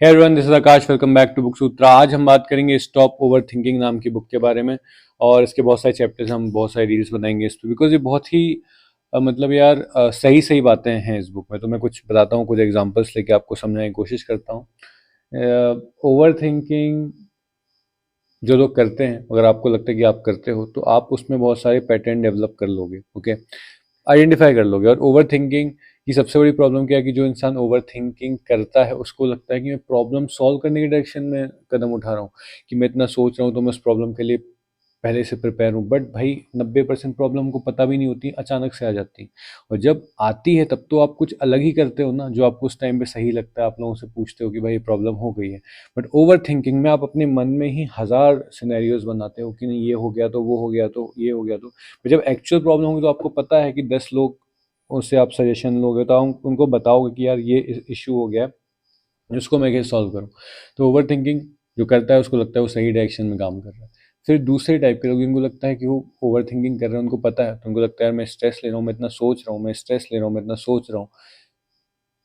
Hey everyone, this is Akash. Welcome back to book Sutra. आज हम बात करेंगे स्टॉप ओवर थिंकिंग नाम की बुक के बारे में और इसके बहुत सारे चैप्टर्स, हम बहुत सारे रील्स बनाएंगे इस पर, बिकॉज ये बहुत ही मतलब यार सही सही बातें हैं इस बुक में। तो मैं कुछ बताता हूँ, कुछ एग्जांपल्स लेके आपको समझाने की कोशिश करता हूँ। ओवर थिंकिंग जो लोग करते हैं, अगर आपको लगता है कि आप करते हो, तो आप उसमें बहुत सारे पैटर्न डेवलप कर लोगे, ओके, आइडेंटिफाई कर लोगे। और ओवर थिंकिंग की सबसे बड़ी प्रॉब्लम क्या है कि जो इंसान ओवर थिंकिंग करता है उसको लगता है कि मैं प्रॉब्लम सॉल्व करने की डायरेक्शन में कदम उठा रहा हूँ, कि मैं इतना सोच रहा हूँ तो मैं उस प्रॉब्लम के लिए पहले से प्रिपेयर हूँ। बट भाई 90% प्रॉब्लम को पता भी नहीं होती, अचानक से आ जाती है। और जब आती है तब तो आप कुछ अलग ही करते हो ना, जो आपको उस टाइम पे सही लगता है। आप लोगों से पूछते हो कि भाई प्रॉब्लम हो गई है। बट ओवर थिंकिंग में आप अपने मन में ही हजार सिनेरियोज बनाते हो कि नहीं ये हो गया तो वो हो गया तो ये हो गया तो। जब एक्चुअल प्रॉब्लम होगी तो आपको पता है कि 10 लोग उससे आप सजेशन लोगे तो आप उनको बताओगे कि यार ये इशू हो गया है, जिसको मैं कैसे सॉल्व करूँ। तो ओवर थिंकिंग जो करता है उसको लगता है वो सही डायरेक्शन में काम कर रहा है। फिर दूसरे टाइप के लोग, जिनको लगता है कि वो ओवर थिंकिंग कर रहे हैं, उनको पता है, तो उनको लगता है यार मैं स्ट्रेस ले रहा हूँ, मैं इतना सोच रहा हूँ, मैं स्ट्रेस ले रहा हूँ, मैं इतना सोच रहा हूँ।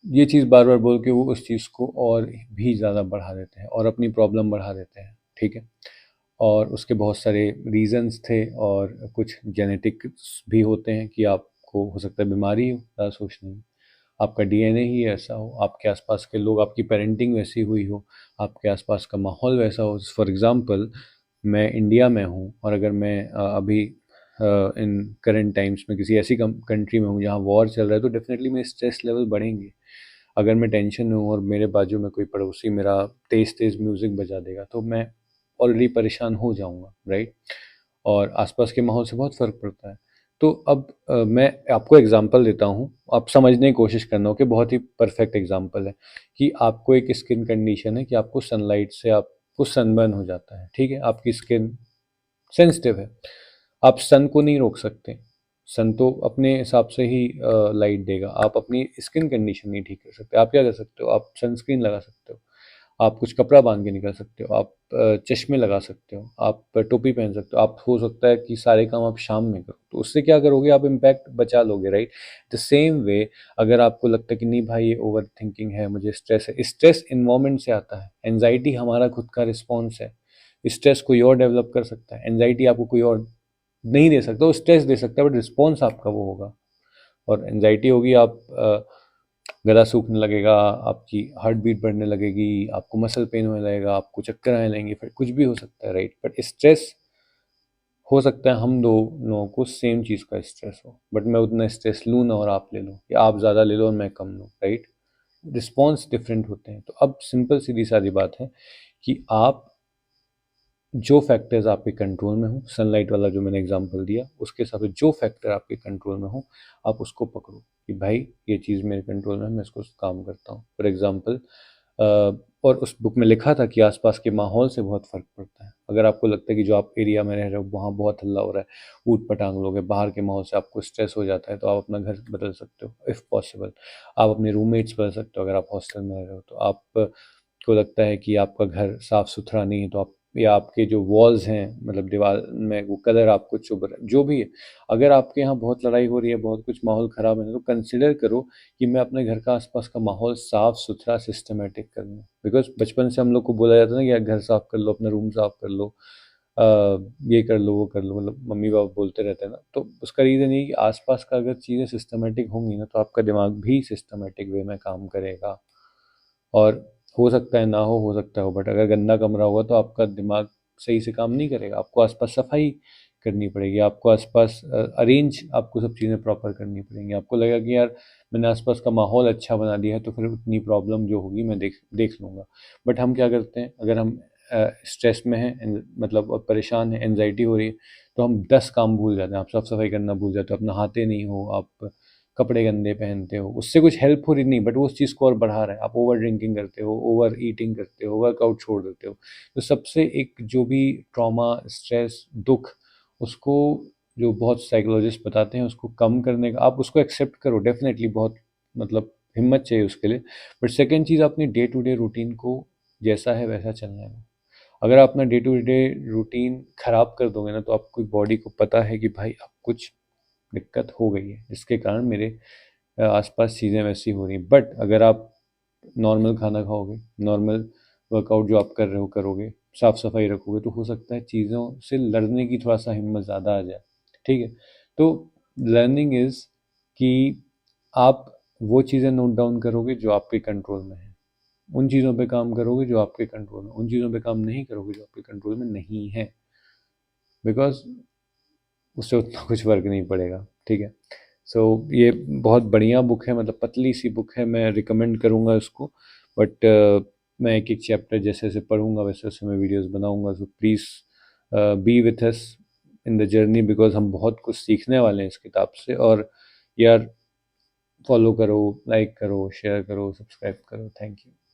ये चीज़ बार बार बोल के वो उस चीज़ को और भी ज़्यादा बढ़ा देते हैं और अपनी प्रॉब्लम बढ़ा देते हैं, ठीक है। और उसके बहुत सारे रीजंस थे और कुछ जेनेटिक्स भी होते हैं कि आपको हो सकता है बीमारी हो, ज़्यादा सोचने में, आपका डीएनए ही ऐसा हो, आपके आसपास के लोग, आपकी पेरेंटिंग वैसी हुई हो, आपके आसपास का माहौल वैसा हो। फॉर एग्जांपल, मैं इंडिया में हूँ और अगर मैं अभी इन करंट टाइम्स में किसी ऐसी कंट्री में हूँ जहाँ वॉर चल रहा है, तो डेफिनेटली मेरे स्ट्रेस लेवल बढ़ेंगे। अगर मैं टेंशन में हूँ और मेरे बाजू में कोई पड़ोसी मेरा तेज़ तेज़ म्यूज़िक बजा देगा, तो मैं ऑलरेडी परेशान हो जाऊँगा, राइट। और आसपास के माहौल से बहुत फ़र्क पड़ता है। तो अब मैं आपको एग्जांपल देता हूँ, आप समझने की कोशिश करना हो कि बहुत ही परफेक्ट एग्जांपल है कि आपको एक स्किन कंडीशन है कि आपको सनलाइट से आपको सनबर्न हो जाता है, ठीक है। आपकी स्किन सेंसिटिव है, आप सन को नहीं रोक सकते। सन तो अपने हिसाब से ही लाइट देगा। आप अपनी स्किन कंडीशन नहीं ठीक कर सकते। आप क्या कर सकते हो? आप सनस्क्रीन लगा सकते हो, आप कुछ कपड़ा बांध के निकल सकते हो, आप चश्मे लगा सकते हो, आप टोपी पहन सकते हो। आप हो सकता है कि सारे काम आप शाम में करो, तो उससे क्या करोगे, आप इम्पैक्ट बचा लोगे, राइट। द सेम वे, अगर आपको लगता है कि नहीं भाई ये ओवर थिंकिंग है, मुझे स्ट्रेस है, स्ट्रेस इन्वायरमेंट से आता है। एनजाइटी हमारा खुद का रिस्पॉन्स है। स्ट्रेस कोई और डेवलप कर सकता है, एनजाइटी आपको कोई और नहीं दे सकता। वो स्ट्रेस दे सकता है बट रिस्पॉन्स आपका वो होगा। और एनजाइटी होगी, आप गला सूखने लगेगा, आपकी हार्ट बीट बढ़ने लगेगी, आपको मसल पेन होने लगेगा, आपको चक्कर आने लगेंगे, फिर कुछ भी हो सकता है, राइट। बट स्ट्रेस हो सकता है हम दोनों को सेम चीज़ का स्ट्रेस हो, बट मैं उतना स्ट्रेस लूँ ना और आप ले लो, या आप ज़्यादा ले लो और मैं कम लूँ, राइट। रिस्पॉन्स डिफरेंट होते हैं। तो अब सिंपल सीधी सारी बात है कि आप जो फैक्टर्स आपके कंट्रोल में हो, सनलाइट वाला जो मैंने एग्जांपल दिया, उसके हिसाब से जो फैक्टर आपके कंट्रोल में हो, आप उसको पकड़ो कि भाई ये चीज़ मेरे कंट्रोल में है, मैं इसको काम करता हूँ। फॉर एग्जांपल, और उस बुक में लिखा था कि आसपास के माहौल से बहुत फ़र्क पड़ता है। अगर आपको लगता है कि जो आप एरिया में रह रहे हो वहाँ बहुत हल्ला हो रहा है, ऊट पटांग लोग हैं, बाहर के माहौल से आपको स्ट्रेस हो जाता है, तो आप अपना घर बदल सकते हो इफ़ पॉसिबल। आप अपने रूममेट्स बदल सकते हो। अगर आप हॉस्टल में रह रहे हो तो आप को लगता है कि आपका घर साफ़ सुथरा नहीं है, तो आप, या आपके जो वॉल्स हैं, मतलब दीवार में वो कलर आपको चुभ रहा है, जो भी है, अगर आपके यहाँ बहुत लड़ाई हो रही है, बहुत कुछ माहौल ख़राब है, तो कंसिडर करो कि मैं अपने घर का आसपास का माहौल साफ़ सुथरा सिस्टमेटिक कर लूँ। बिकॉज बचपन से हम लोग को बोला जाता है ना कि यार घर साफ़ कर लो, अपना रूम साफ़ कर लो, ये कर लो वो कर लो, मतलब मम्मी पापा बोलते रहते हैं ना। तो उसका रीज़न ये है कि आसपास का अगर चीज़ें सिस्टमेटिक होंगी ना, तो आपका दिमाग भी सिस्टमेटिक वे में काम करेगा। और हो सकता है ना हो सकता है हो, बट अगर गंदा कमरा होगा तो आपका दिमाग सही से काम नहीं करेगा। आपको आसपास सफाई करनी पड़ेगी, आपको आसपास अरेंज, आपको सब चीज़ें प्रॉपर करनी पड़ेंगी। आपको लगेगा कि यार मैंने आसपास का माहौल अच्छा बना दिया है तो फिर उतनी प्रॉब्लम जो होगी मैं देख देख लूँगा। बट हम क्या करते हैं, अगर हम स्ट्रेस में हैं, मतलब और परेशान हैं, एनजाइटी हो रही है, तो हम 10 काम भूल जाते हैं। आप साफ सफाई करना भूल जाते हो, आप नहाते नहीं हो, आप कपड़े गंदे पहनते हो, उससे कुछ हेल्प हो रही नहीं, बट वो उस चीज़ को और बढ़ा रहा है। आप ओवर ड्रिंकिंग करते हो, ओवर ईटिंग करते हो, वर्कआउट छोड़ देते हो। तो सबसे एक जो भी ट्रॉमा, स्ट्रेस, दुख, उसको जो बहुत साइकोलॉजिस्ट बताते हैं उसको कम करने का, आप उसको एक्सेप्ट करो। डेफिनेटली बहुत मतलब हिम्मत चाहिए उसके लिए। बट सेकेंड चीज़, अपनी डे टू डे रूटीन को जैसा है वैसा चलना है। अगर आप अपना डे टू डे रूटीन खराब कर दोगे ना, तो आपकी बॉडी को पता है कि भाई अब कुछ दिक्कत हो गई है जिसके कारण मेरे आसपास चीज़ें वैसी हो रही हैं। बट अगर आप नॉर्मल खाना खाओगे, नॉर्मल वर्कआउट जो आप कर रहे हो करोगे, साफ सफाई रखोगे, तो हो सकता है चीज़ों से लड़ने की थोड़ा सा हिम्मत ज़्यादा आ जाए। ठीक है, तो लर्निंग इज़ कि आप वो चीज़ें नोट डाउन करोगे जो आपके कंट्रोल में है, उन चीज़ों पे काम करोगे जो आपके कंट्रोल में, उन चीज़ों पे काम नहीं करोगे जो आपके कंट्रोल में नहीं है, बिकॉज उससे उतना कुछ फ़र्क नहीं पड़ेगा। ठीक है, सो ये बहुत बढ़िया बुक है, मतलब पतली सी बुक है, मैं रिकमेंड करूँगा इसको। बट मैं एक एक चैप्टर जैसे जैसे पढ़ूँगा वैसे वैसे मैं वीडियोस बनाऊँगा, so please be with us in the journey, because हम बहुत कुछ सीखने वाले हैं इस किताब से। और यार फॉलो करो, लाइक करो, शेयर करो, सब्सक्राइब करो। Thank you.